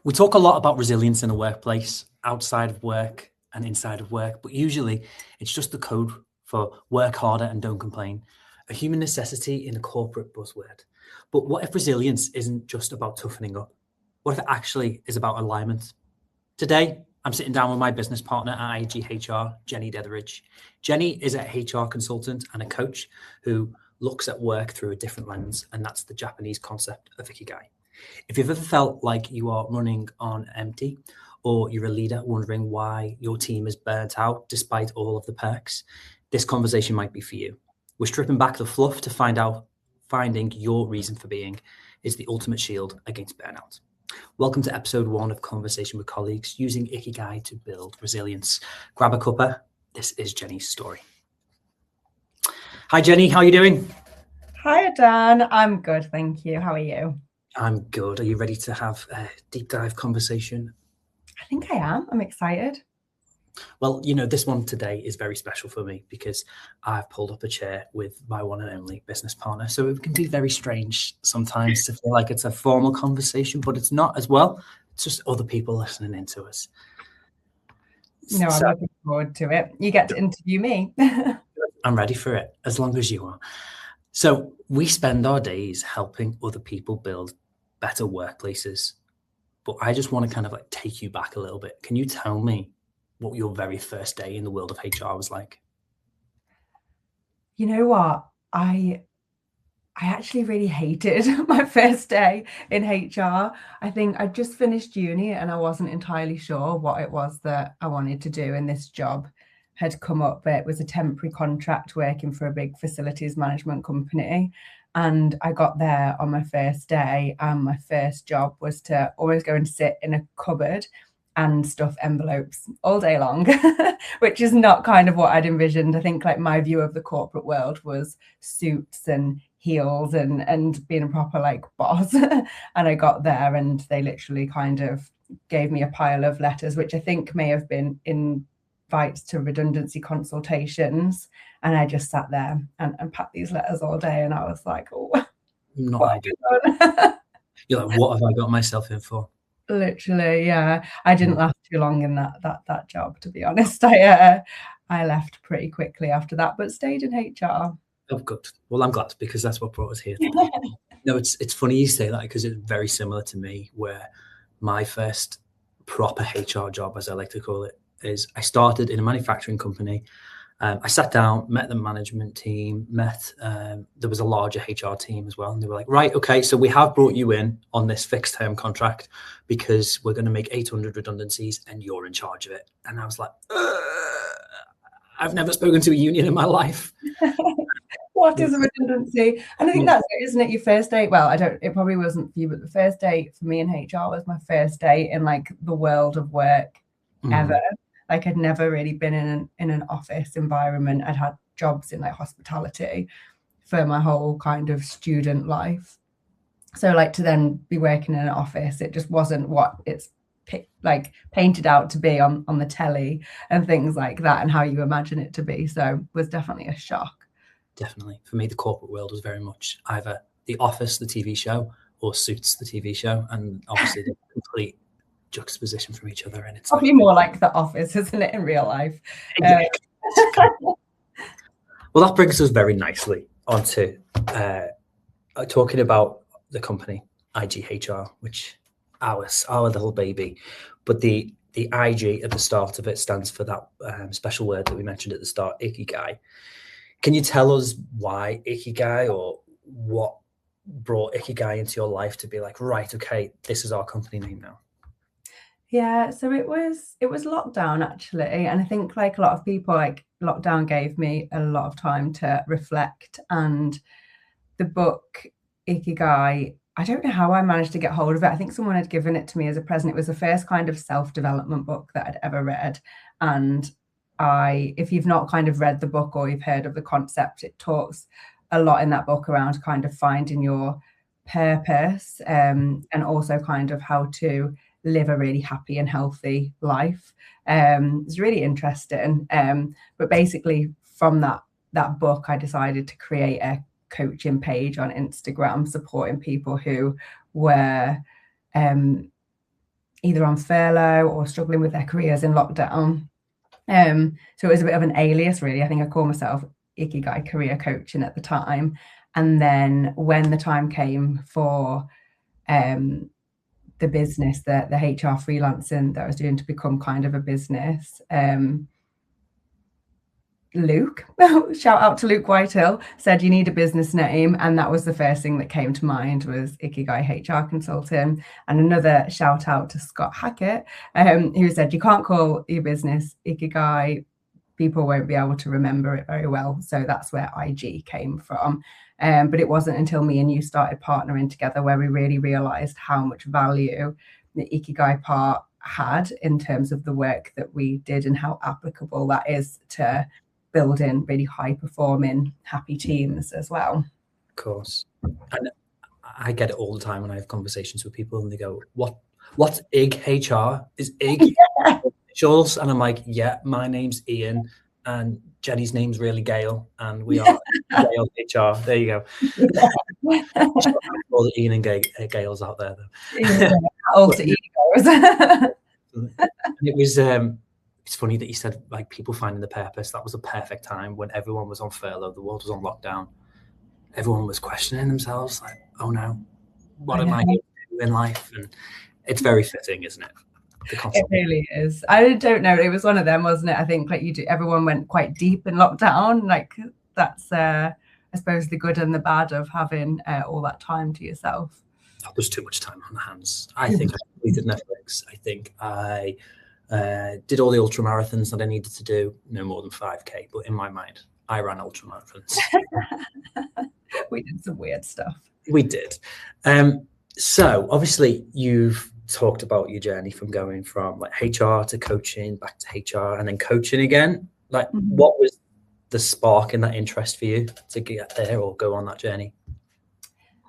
We talk a lot about resilience in the workplace, outside of work and inside of work, but usually it's just the code for work harder and don't complain, a human necessity in a corporate buzzword. But what if resilience isn't just about toughening up? What if it actually is about alignment? Today, I'm sitting down with my business partner at IGHR, Jennie Detheridge. Jennie is a HR consultant and a coach who looks at work through a different lens, and that's the Japanese concept of Ikigai. If you've ever felt like you are running on empty, or you're a leader wondering why your team is burnt out despite all of the perks, this conversation might be for you. We're stripping back the fluff to find out finding your reason for being is the ultimate shield against burnout. Welcome to episode 1 of Conversation with Colleagues, using Ikigai to build resilience. Grab a cuppa. This is Jennie's story. Hi, Jennie. How are you doing? Hi, Dan. I'm good, thank you. How are you? I'm good. Are you ready to have a deep dive conversation? I think I am. I'm excited. Well, you know, this one today is very special for me because I've pulled up a chair with my one and only business partner. So it can be very strange sometimes to feel like it's a formal conversation, but it's not as well. It's just other people listening into us. No, I'm looking forward to it. You get to interview me. I'm ready for it, as long as you are. So we spend our days helping other people build better workplaces. But I just want to kind of like take you back a little bit. Can you tell me what your very first day in the world of HR was like? You know what? I actually really hated my first day in HR. I think I just finished uni and I wasn't entirely sure what it was that I wanted to do, and this job had come up. It was a temporary contract working for a big facilities management company. And I got there on my first day, and my first job was to always go and sit in a cupboard and stuff envelopes all day long, which is not kind of what I'd envisioned. I think like my view of the corporate world was suits and heels and being a proper like boss. And I got there and they literally kind of gave me a pile of letters, which I think may have been invites to redundancy consultations. And I just sat there and packed these letters all day. And I was like, oh, not ideal. You're like, what have I got myself in for? Literally, yeah. I didn't last too long in that job, to be honest. I left pretty quickly after that, but stayed in HR. Oh, good. Well, I'm glad, because that's what brought us here today. No, it's funny you say that, because it's very similar to me, where my first proper HR job, as I like to call it, is I started in a manufacturing company. I sat down, met the management team, there was a larger HR team as well. And they were like, right, okay, so we have brought you in on this fixed term contract because we're going to make 800 redundancies and you're in charge of it. And I was like, I've never spoken to a union in my life. What is a redundancy? And I think that's it, isn't it? Your first day. Well, it probably wasn't for you, but the first day for me in HR was my first day in like the world of work ever. Like I'd never really been in an office environment. I'd had jobs in like hospitality for my whole kind of student life. So like to then be working in an office, it just wasn't what it's like painted out to be on the telly and things like that, and how you imagine it to be. So it was definitely a shock. Definitely. For me, the corporate world was very much either The Office, the TV show, or Suits, the TV show. And obviously the complete juxtaposition from each other, and it's probably like, more like The Office, isn't it, in real life? Exactly. Well, that brings us very nicely onto talking about the company IGHR, which our little baby, but the IG at the start of it stands for that special word that we mentioned at the start, Ikigai. Can you tell us why Ikigai, or what brought Ikigai into your life to be like, right, okay, this is our company name now? Yeah, so it was lockdown actually, and I think like a lot of people, like lockdown gave me a lot of time to reflect. And the book Ikigai, I don't know how I managed to get hold of it. I think someone had given it to me as a present. It was the first kind of self-development book that I'd ever read, and if you've not kind of read the book or you've heard of the concept, it talks a lot in that book around kind of finding your purpose, and also kind of how to live a really happy and healthy life. It's really interesting. But basically from that book, I decided to create a coaching page on Instagram supporting people who were either on furlough or struggling with their careers in lockdown. So it was a bit of an alias, really. I think I called myself Ikigai career coaching at the time. And then when the time came for the business, the HR freelancing that I was doing to become kind of a business, Luke, shout out to Luke Whitehill, said you need a business name, and that was the first thing that came to mind was Ikigai HR Consulting. And another shout out to Scott Hackett, who said you can't call your business Ikigai, people won't be able to remember it very well. So that's where IG came from. But it wasn't until me and you started partnering together where we really realized how much value the Ikigai part had in terms of the work that we did and how applicable that is to building really high performing, happy teams as well. Of course. And I get it all the time when I have conversations with people and they go, what's IG HR? Is IG Jules? And I'm like, yeah, my name's Ian and Jenny's name's really Gail and we are Gail HR. There you go. All the Ian and Gail's out there though. Alter egos. It was it's funny that you said like people finding the purpose. That was a perfect time when everyone was on furlough, the world was on lockdown. Everyone was questioning themselves like, oh no, what am I going to do in life? And it's very fitting, isn't it? It really is. I don't know. It was one of them, wasn't it? I think like everyone went quite deep in lockdown. Like that's I suppose the good and the bad of having all that time to yourself. There's too much time on the hands. I think I completed Netflix. I think I did all the ultra marathons that I needed to do, no more than 5K. But in my mind, I ran ultra marathons. We did some weird stuff. We did. So obviously you've talked about your journey from going from like HR to coaching, back to HR, and then coaching again. Like, what was the spark in that interest for you to get there or go on that journey?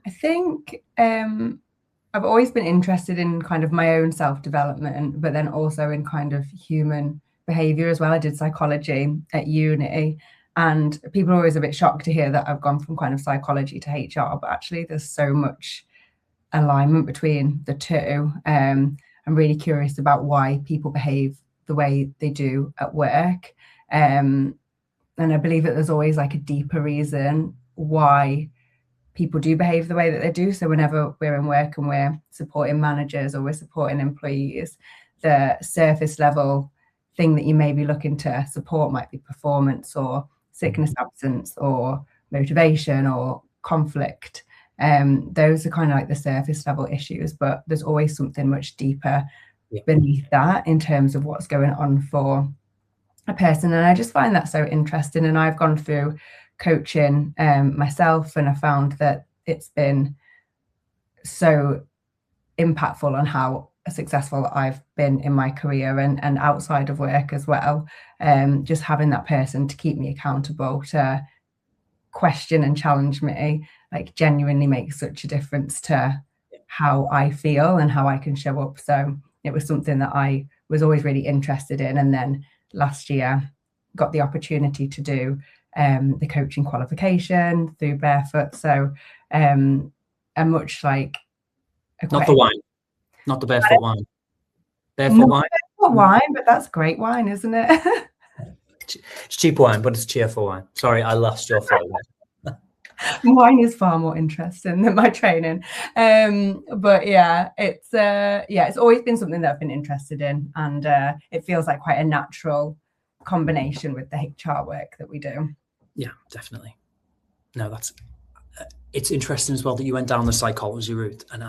I think I've always been interested in kind of my own self-development, but then also in kind of human behavior as well. I did psychology at uni, and people are always a bit shocked to hear that I've gone from kind of psychology to HR, but actually there's so much alignment between the two. I'm really curious about why people behave the way they do at work. And I believe that there's always like a deeper reason why people do behave the way that they do. So whenever we're in work and we're supporting managers or we're supporting employees, the surface level thing that you may be looking to support might be performance or sickness absence or motivation or conflict. Those are kind of like the surface level issues, but there's always something much deeper beneath that in terms of what's going on for a person. And I just find that so interesting. And I've gone through coaching myself, and I found that it's been so impactful on how successful I've been in my career and outside of work as well. Just having that person to keep me accountable, to question and challenge me, like genuinely makes such a difference to how I feel and how I can show up. So it was something that I was always really interested in. And then last year got the opportunity to do the coaching qualification through Barefoot. So I'm much like not the wine, not the barefoot wine. Barefoot wine. Barefoot wine, but that's great wine, isn't it? It's cheap wine, but it's cheerful wine. Sorry, I lost your flow. Wine is far more interesting than my training. But yeah, it's always been something that I've been interested in, and it feels like quite a natural combination with the HR work that we do. Yeah, definitely. No, it's interesting as well that you went down the psychology route, and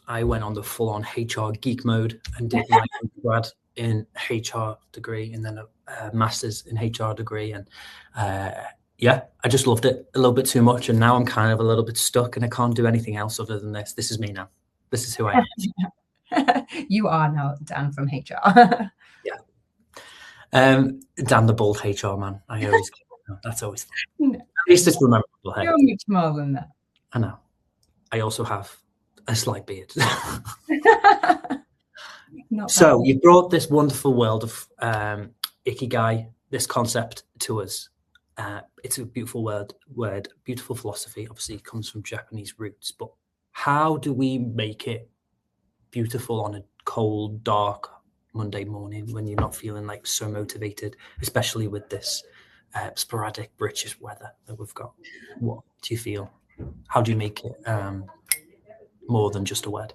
I went on the full-on HR geek mode and did my undergrad in HR degree and then a master's in HR degree, and I just loved it a little bit too much, and now I'm kind of a little bit stuck and I can't do anything else other than this. This is me now. This is who I am. You are now Dan from HR. Yeah. Dan the bald HR man. I always that's always fun. No. At least it's rememberable. You're much more than that. I know. I also have a slight beard. So you brought this wonderful world of Ikigai, this concept to us. It's a beautiful word, beautiful philosophy. Obviously, it comes from Japanese roots. But how do we make it beautiful on a cold, dark Monday morning when you're not feeling like so motivated, especially with this sporadic British weather that we've got? What do you feel? How do you make it more than just a word?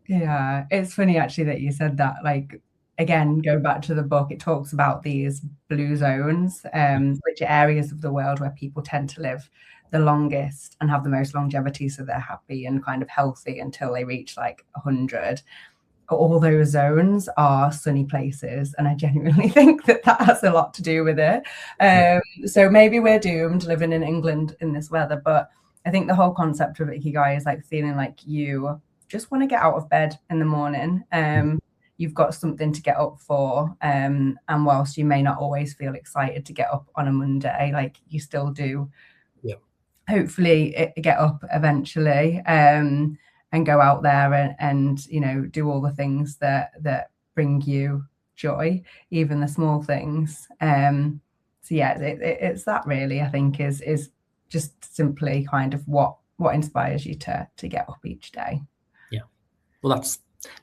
Yeah, it's funny actually that you said that. Like, again, go back to the book, it talks about these blue zones, which are areas of the world where people tend to live the longest and have the most longevity, so they're happy and kind of healthy until they reach like 100. All those zones are sunny places, and I genuinely think that that has a lot to do with it. So maybe we're doomed living in England in this weather, but I think the whole concept of Ikigai is like feeling like you just want to get out of bed in the morning. You've got something to get up for, and whilst you may not always feel excited to get up on a Monday, like you still do, hopefully get up eventually, and go out there and you know, do all the things that bring you joy, even the small things. So yeah, it's that really, I think, is just simply kind of what inspires you to get up each day. Yeah, well,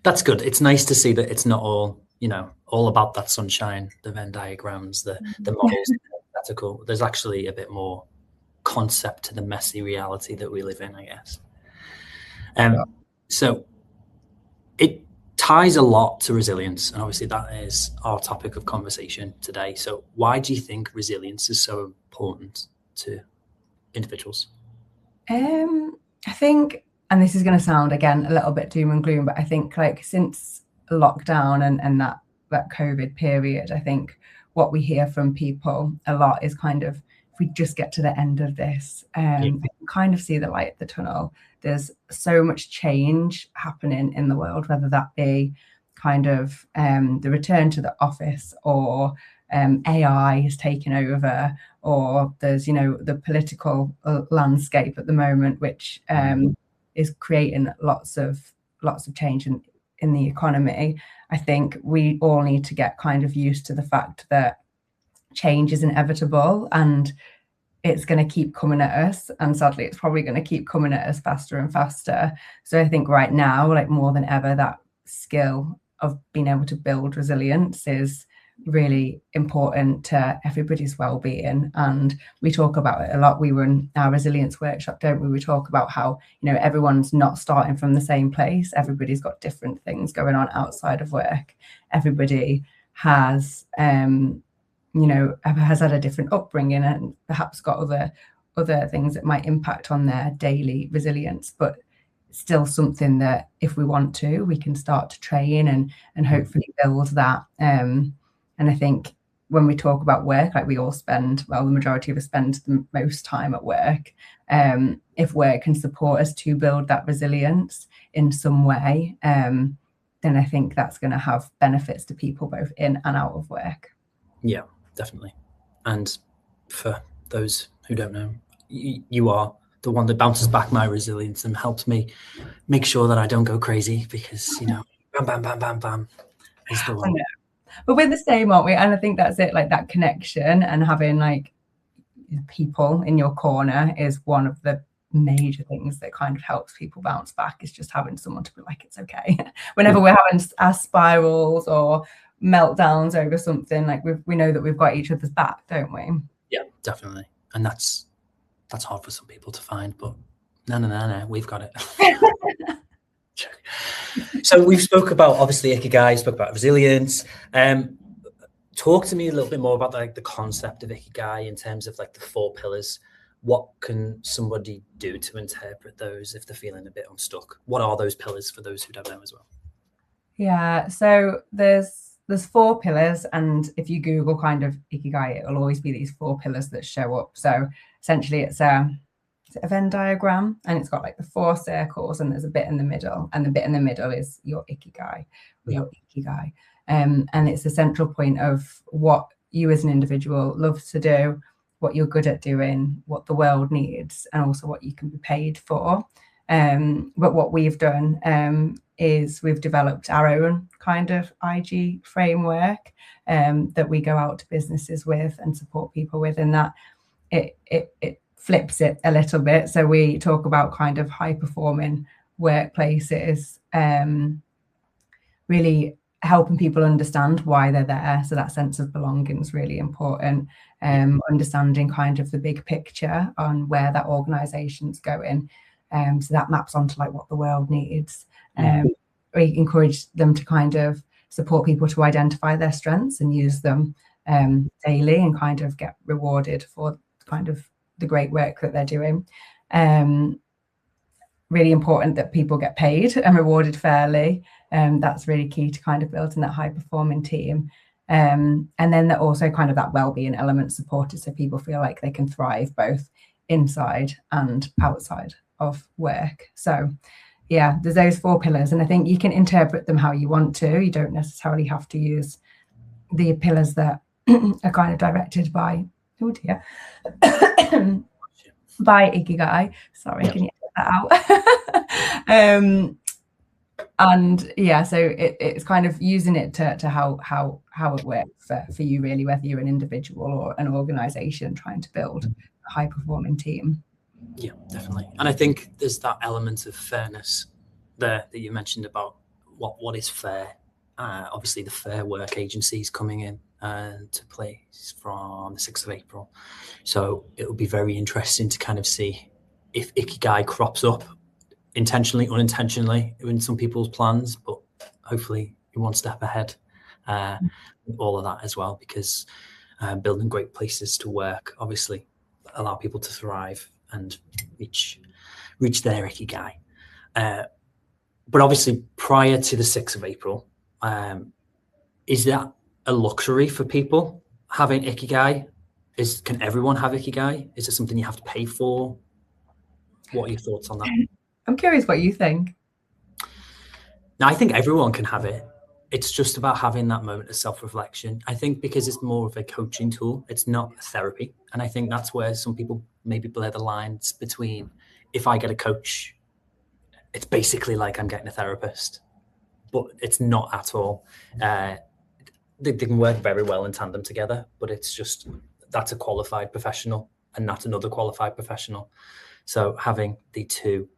that's good. It's nice to see that it's not all, you know, all about that sunshine, the Venn diagrams, the models. That's cool. There's actually a bit more concept to the messy reality that we live in, I guess. So it ties a lot to resilience, and obviously that is our topic of conversation today. So why do you think resilience is so important to individuals? I think, and this is going to sound again a little bit doom and gloom, but I think like since lockdown and that COVID period, I think what we hear from people a lot is kind of, if we just get to the end of this, kind of see the light at the tunnel. There's so much change happening in the world, whether that be kind of the return to the office, or AI has taken over, or there's, you know, the political landscape at the moment, which is creating lots of change in the economy. I think we all need to get kind of used to the fact that change is inevitable and it's going to keep coming at us, and sadly it's probably going to keep coming at us faster and faster. So I think right now, like more than ever, that skill of being able to build resilience is really important to everybody's well-being. And we talk about it a lot. We run our resilience workshop, don't we? We talk about how, you know, everyone's not starting from the same place. Everybody's got different things going on outside of work. Everybody has you know, has had a different upbringing and perhaps got other things that might impact on their daily resilience, but still something that if we want to, we can start to train and hopefully build that. And I think when we talk about work, like we all spend, well, the majority of us spend the most time at work. If work can support us to build that resilience in some way, then I think that's going to have benefits to people both in and out of work. Yeah, definitely. And for those who don't know, you are the one that bounces back my resilience and helps me make sure that I don't go crazy, because, you know, bam, bam, bam, bam, bam is the one. But we're the same, aren't we? And I think that's it, like that connection and having like people in your corner is one of the major things that kind of helps people bounce back, is just having someone to be like, it's okay. Whenever we're having our spirals or meltdowns over something, like we know that we've got each other's back, don't we? Yeah, definitely. And that's hard for some people to find, but no, we've got it. So we've spoke about, obviously, Ikigai, spoke about resilience. Talk to me a little bit more about like the concept of Ikigai in terms of like the 4 pillars. What can somebody do to interpret those if they're feeling a bit unstuck? What are those pillars for those who don't know as well? Yeah, so there's 4 pillars, and if you Google kind of Ikigai, it will always be these 4 pillars that show up. So essentially it's a Venn diagram, and it's got like the 4 circles, and there's a bit in the middle, and the bit in the middle is your Ikigai, your Ikigai. And it's the central point of what you as an individual love to do, what you're good at doing, what the world needs, and also what you can be paid for. But what we've done is we've developed our own kind of IG framework that we go out to businesses with and support people with, and that it flips it a little bit. So we talk about kind of high performing workplaces really helping people understand why they're there. So that sense of belonging is really important. Understanding kind of the big picture on where that organization's going. So that maps onto like what the world needs. We encourage them to kind of support people to identify their strengths and use them daily and kind of get rewarded for kind of the great work that they're doing. Really important that people get paid and rewarded fairly. That's really key to kind of building that high performing team. And then that also kind of that well-being element supported, so people feel like they can thrive both inside and outside of work. So yeah, there's those 4 pillars, and I think you can interpret them how you want to. You don't necessarily have to use the pillars that are kind of directed by, oh dear, by Ikigai. Sorry, can you edit that out? And yeah, so it's kind of using it to how it works for you, really, whether you're an individual or an organization trying to build a high performing team. Yeah, definitely. And I think there's that element of fairness there that you mentioned about what is fair. Obviously, the Fair Work Agency is coming in to place from the 6th of April. So it will be very interesting to kind of see if Ikigai crops up intentionally, unintentionally in some people's plans, but hopefully one step ahead with all of that as well, because building great places to work obviously allow people to thrive and reach their Ikigai. But obviously prior to the 6th of April, is that a luxury for people having Ikigai? Can everyone have Ikigai? Is it something you have to pay for? What are your thoughts on that? I'm curious what you think. Now, I think everyone can have it. It's just about having that moment of self-reflection. I think because it's more of a coaching tool, it's not therapy. And I think that's where some people maybe blur the lines between, if I get a coach, it's basically like I'm getting a therapist, but it's not at all. They can work very well in tandem together, but it's just, that's a qualified professional and that's another qualified professional. So having the two,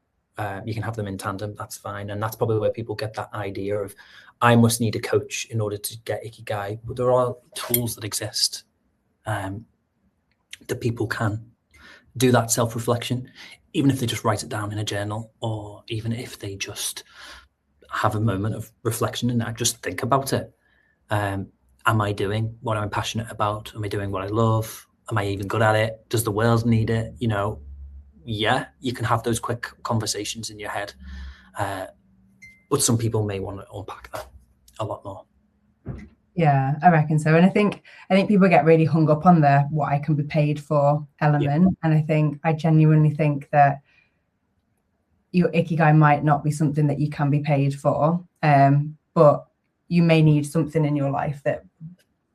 you can have them in tandem, that's fine. And that's probably where people get that idea of, I must need a coach in order to get Ikigai. But there are tools that exist that people can do that self-reflection, even if they just write it down in a journal, or even if they just have a moment of reflection and just think about it. Am I doing what I'm passionate about? Am I doing what I love? Am I even good at it? Does the world need it? You know, yeah, you can have those quick conversations in your head. But some people may want to unpack that a lot more. Yeah, I reckon so. And I think people get really hung up on the what I can be paid for element. Yeah. And I genuinely think that your Ikigai might not be something that you can be paid for, but you may need something in your life that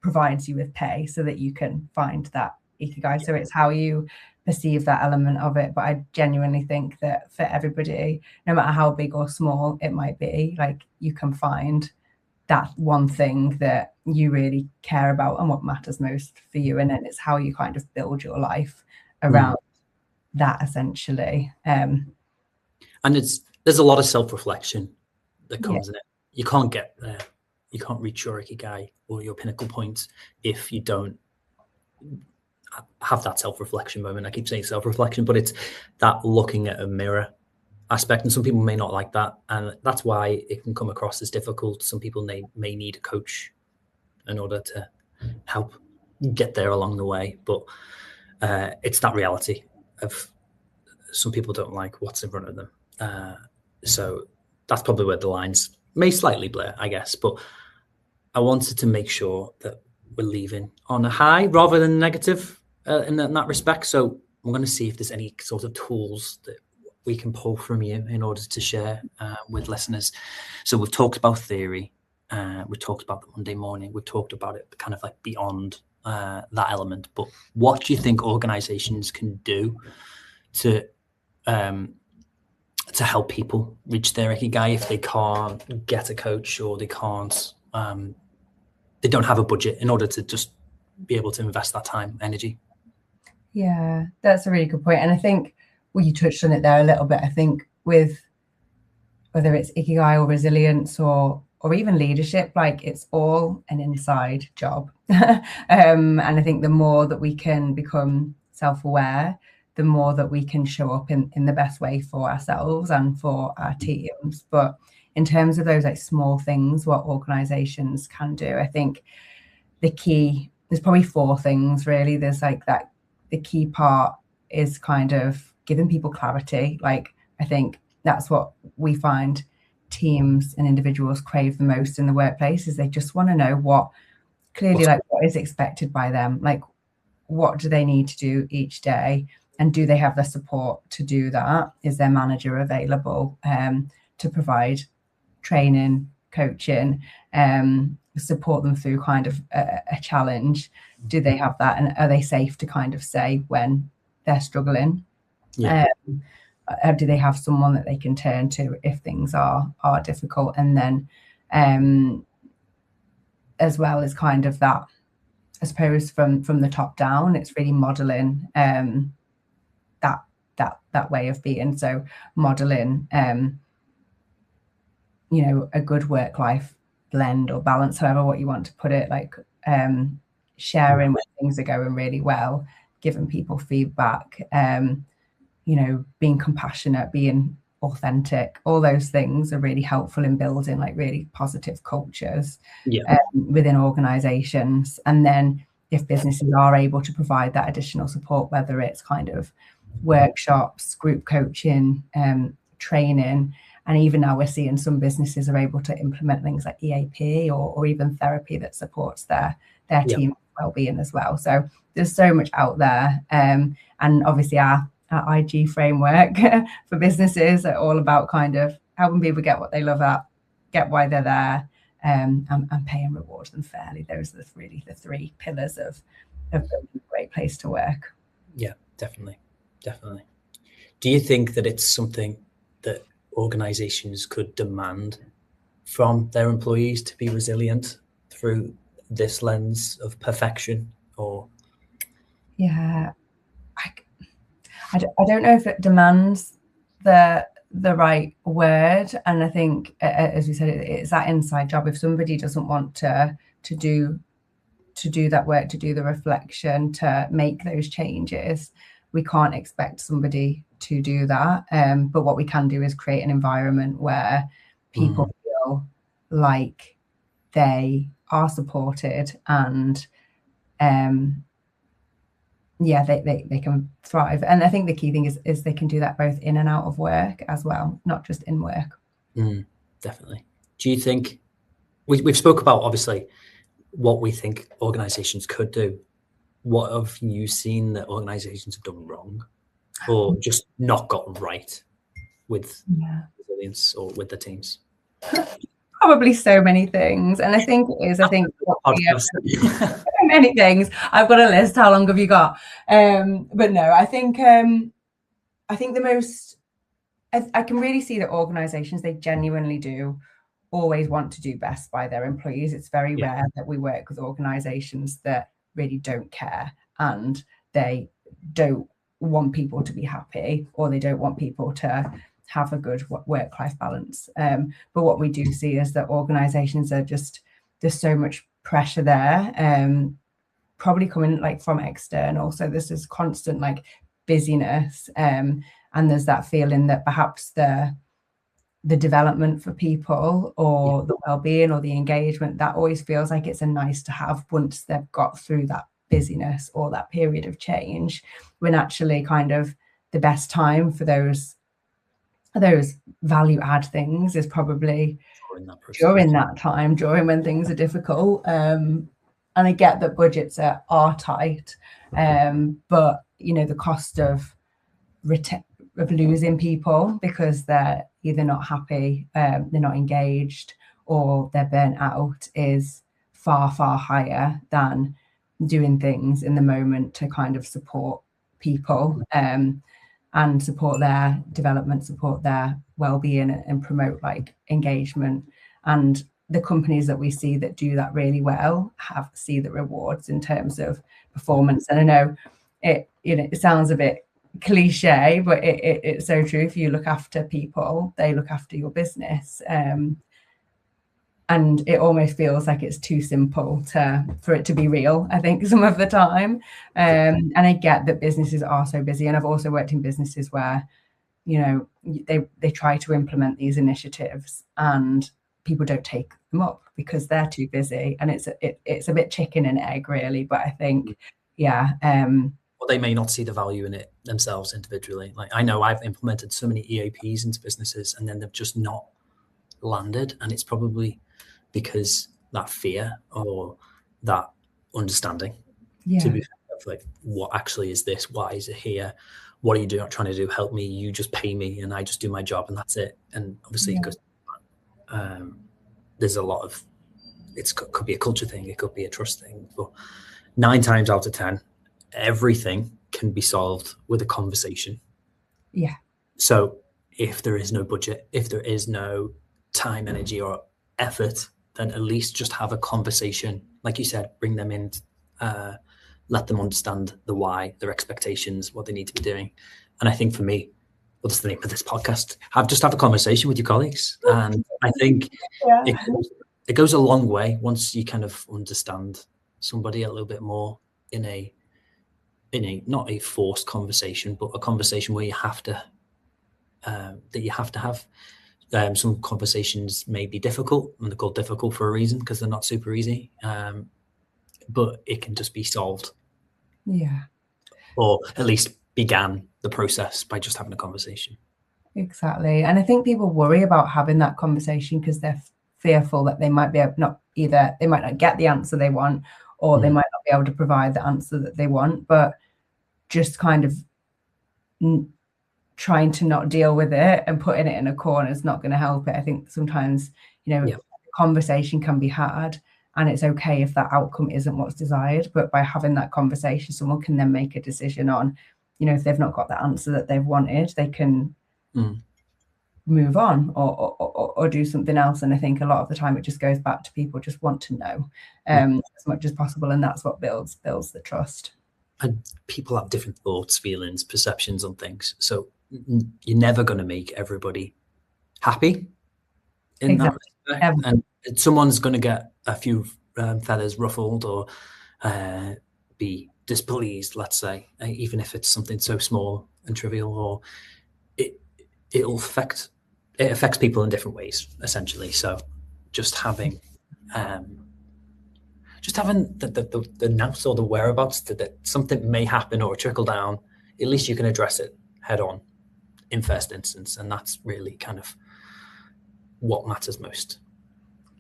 provides you with pay so that you can find that Ikigai. Yeah. So it's how you perceive that element of it. But I genuinely think that for everybody, no matter how big or small it might be, like, you can find that one thing that you really care about and what matters most for you. And then it's how you kind of build your life around that, essentially. And there's a lot of self-reflection that comes in it. You can't get there. You can't reach your Ikigai or your pinnacle point if you don't have that self-reflection moment. I keep saying self-reflection, but it's that looking at a mirror aspect. And some people may not like that. And that's why it can come across as difficult. Some people may need a coach in order to help get there along the way. But it's that reality of some people don't like what's in front of them. So that's probably where the lines may slightly blur, I guess. But I wanted to make sure that we're leaving on a high rather than negative in that respect. So I'm going to see if there's any sort of tools that we can pull from you in order to share with listeners. So we've talked about theory. We've talked about the Monday morning. We've talked about it kind of like beyond that element. But what do you think organizations can do to help people reach their Ikigai if they can't get a coach, or they can't, they don't have a budget in order to just be able to invest that time, energy? Yeah, that's a really good point. And I think, well, you touched on it there a little bit. I think with whether it's Ikigai or resilience or or even leadership, like it's all an inside job. And I think the more that we can become self-aware, the more that we can show up in the best way for ourselves and for our teams. But in terms of those like small things, what organizations can do, I think there's probably 4 things really. There's like that, the key part is kind of giving people clarity. Like, I think that's what we find teams and individuals crave the most in the workplace, is they just want to know what is expected by them. Like, what do they need to do each day? And do they have the support to do that? Is their manager available to provide training, coaching, support them through kind of a challenge? Do they have that? And are they safe to kind of say when they're struggling? Yeah. Do they have someone that they can turn to if things are difficult? And then as well as kind of that, I suppose from the top down, it's really modeling that way of being. So modeling a good work-life blend or balance, however what you want to put it, like sharing when things are going really well, giving people feedback, being compassionate, being authentic. All those things are really helpful in building like really positive cultures within organizations. And then if businesses are able to provide that additional support, whether it's kind of workshops, group coaching, training, and even now we're seeing some businesses are able to implement things like EAP or even therapy that supports their team well-being as well. So there's so much out there, and obviously our IG framework for businesses are all about kind of helping people get what they love at, get why they're there, and pay and reward them fairly. Those are really the 3 pillars of building a great place to work. Yeah, definitely. Do you think that it's something that organizations could demand from their employees to be resilient through this lens of perfection? Or I don't know if it demands the right word. And I think, as we said, it's that inside job. If somebody doesn't want to do that work, to do the reflection, to make those changes, we can't expect somebody to do that. But what we can do is create an environment where people feel like they are supported and they can thrive. And I think the key thing is they can do that both in and out of work as well, not just in work. Definitely. Do you think we've spoke about obviously what we think organizations could do? What have you seen that organizations have done wrong or just not got right with resilience or with the teams? Probably so many things. And I think many things. I've got a list. How long have you got? But no, I think the most, I can really see that organizations, they genuinely do always want to do best by their employees. It's very rare that we work with organizations that really don't care and they don't want people to be happy, or they don't want people to have a good work-life balance. But what we do see is that organizations are just, there's so much pressure there, probably coming like from external. So this is constant like busyness, and there's that feeling that perhaps the development for people or the well-being or the engagement, that always feels like it's a nice to have once they've got through that busyness or that period of change, when actually kind of the best time for those value add things is probably during that time, during when things are difficult. And I get that budgets are tight, but the cost of losing people because they're either not happy, they're not engaged, or they're burnt out is far, far higher than doing things in the moment to kind of support people, and support their development, support their well-being, and promote like engagement. And the companies that we see that do that really well see the rewards in terms of performance. And I know it sounds a bit cliche, but it's so true. If you look after people, they look after your business. and it almost feels like it's too simple for it to be real, I think, some of the time. And I get that businesses are so busy, and I've also worked in businesses where, you know, they try to implement these initiatives and people don't take them up because they're too busy, and it's a bit chicken and egg, really. But I think, yeah, Well, they may not see the value in it themselves individually. Like, I know I've implemented so many EAPs into businesses and then they've just not landed, and it's probably because that fear or that understanding, to be fair, of like, what actually is this? Why is it here? What are you doing? Trying to do? Help me. You just pay me, and I just do my job, and that's it. And obviously, because there's a lot of, could be a culture thing, it could be a trust thing, but 9 times out of 10, everything can be solved with a conversation. Yeah. So if there is no budget, if there is no time, energy, or effort, then at least just have a conversation. Like you said, bring them in, let them understand the why, their expectations, what they need to be doing. And I think for me, well, that's the name of this podcast, have a conversation with your colleagues. And I think it goes a long way once you kind of understand somebody a little bit more in a not a forced conversation, but a conversation where you have to have. Some conversations may be difficult, and they're called difficult for a reason, because they're not super easy. But it can just be solved. Yeah. Or at least began the process by just having a conversation. Exactly. And I think people worry about having that conversation because they're fearful that they might be not get the answer they want, or they might not be able to provide the answer that they want. But just kind of trying to not deal with it and putting it in a corner is not going to help it. I think sometimes, conversation can be hard, and it's okay if that outcome isn't what's desired. But by having that conversation, someone can then make a decision on, if they've not got the answer that they've wanted, they can move on or do something else. And I think a lot of the time it just goes back to people just want to know as much as possible, and that's what builds the trust. And people have different thoughts, feelings, perceptions on things. So you're never going to make everybody happy in that respect. And someone's going to get a few feathers ruffled or be displeased, let's say, even if it's something so small and trivial, or it affects people in different ways, essentially. So just having the nous or the whereabouts that something may happen or trickle down, at least you can address it head on in first instance. And that's really kind of what matters most.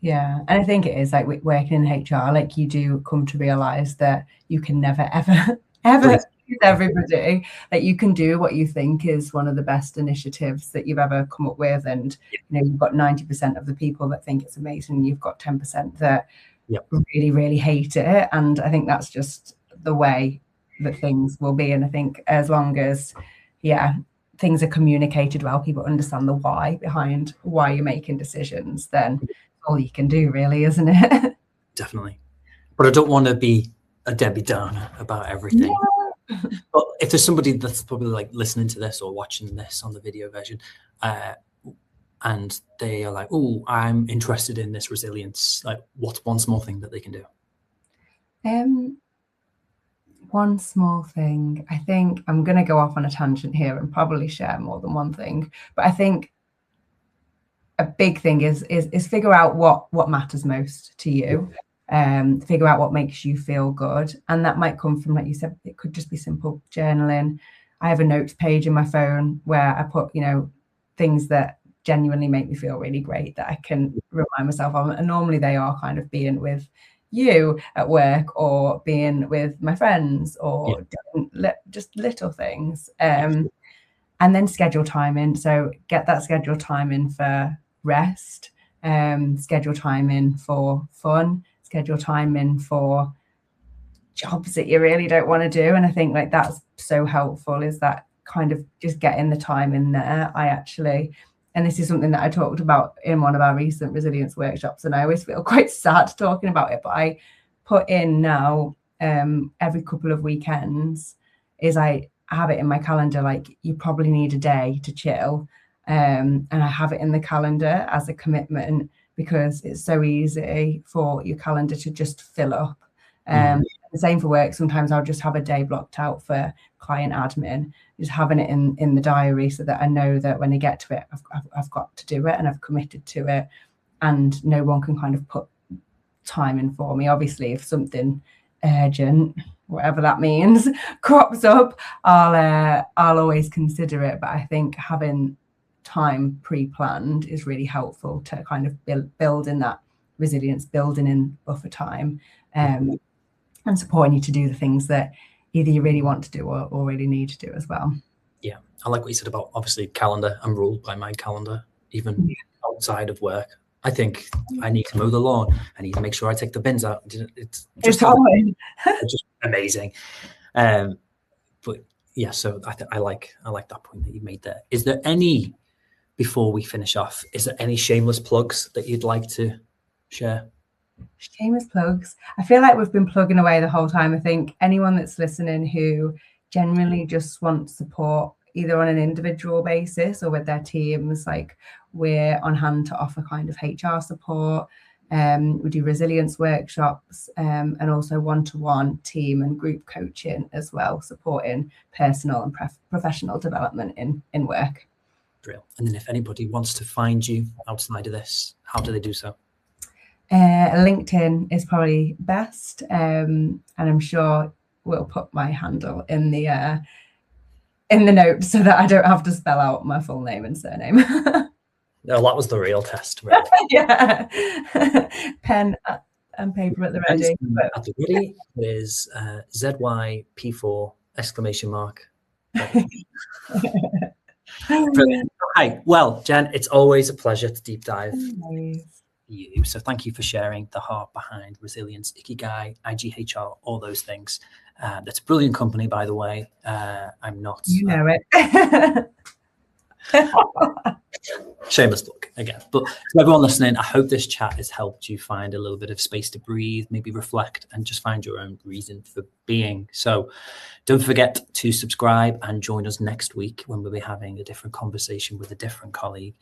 Yeah. And I think it is like working in HR, like you do come to realize that you can never, ever please everybody, that you can do what you think is one of the best initiatives that you've ever come up with. And, you've got 90% of the people that think it's amazing. And you've got 10% that really, really hate it. And I think that's just the way that things will be. And I think as long as, things are communicated well, people understand the why behind why you're making decisions, then all you can do, really, isn't it? Definitely. But I don't want to be a Debbie Downer about everything. Yeah. But if there's somebody that's probably like listening to this or watching this on the video version, and they are like, "Oh, I'm interested in this resilience," like, what's one small thing that they can do? One small thing. I think I'm going to go off on a tangent here and probably share more than one thing, but I think a big thing is figure out what matters most to you. Figure out what makes you feel good, and that might come from, like you said, it could just be simple journaling. I have a notes page in my phone where I put things that genuinely make me feel really great that I can remind myself of, and normally they are kind of being with you at work or being with my friends or just little things. And then schedule time in. So get that scheduled time in for rest, schedule time in for fun, schedule time in for jobs that you really don't want to do. And I think like that's so helpful, is that kind of just getting the time in there. And this is something that I talked about in one of our recent resilience workshops, and I always feel quite sad talking about it, but I put in now every couple of weekends, is I have it in my calendar, like you probably need a day to chill. And I have it in the calendar as a commitment because it's so easy for your calendar to just fill up. The same for work. Sometimes I'll just have a day blocked out for client admin, just having it in the diary so that I know that when I get to it, I've got to do it and I've committed to it, and no one can kind of put time in for me. Obviously, if something urgent, whatever that means, crops up, I'll always consider it. But I think having time pre-planned is really helpful to kind of build in that resilience, building in buffer time, and supporting you to do the things that either you really want to do or really need to do as well. Yeah, I like what you said about, obviously, calendar. I'm ruled by my calendar, even outside of work. I think I need to mow the lawn. I need to make sure I take the bins out. It's just amazing. But yeah, so I like that point that you made there. Is there any, before we finish off, is there any shameless plugs that you'd like to share? Shameless plugs. I feel like we've been plugging away the whole time. I think anyone that's listening who genuinely just wants support, either on an individual basis or with their teams, like, we're on hand to offer kind of HR support. We do resilience workshops, and also one-to-one team and group coaching as well, supporting personal and professional development in work. Brilliant. And then if anybody wants to find you outside of this, how do they do so? LinkedIn is probably best, and I'm sure we'll put my handle in the notes so that I don't have to spell out my full name and surname. No, that was the real test, really. Yeah. Pen and paper at the ready. At the ready is ZYP4 exclamation mark. Brilliant. Okay, well, Jen, it's always a pleasure to deep dive you. So thank you for sharing the heart behind resilience, Ikigai, IGHR, all those things. That's a brilliant company, by the way. I'm not. You know it. Shameless plug again. But to everyone listening, I hope this chat has helped you find a little bit of space to breathe, maybe reflect, and just find your own reason for being. So don't forget to subscribe and join us next week when we'll be having a different conversation with a different colleague.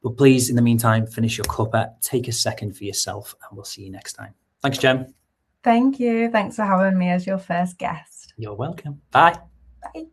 But please, in the meantime, finish your cuppa, take a second for yourself, and we'll see you next time. Thanks, Jen. Thank you. Thanks for having me as your first guest. You're welcome. Bye. Bye.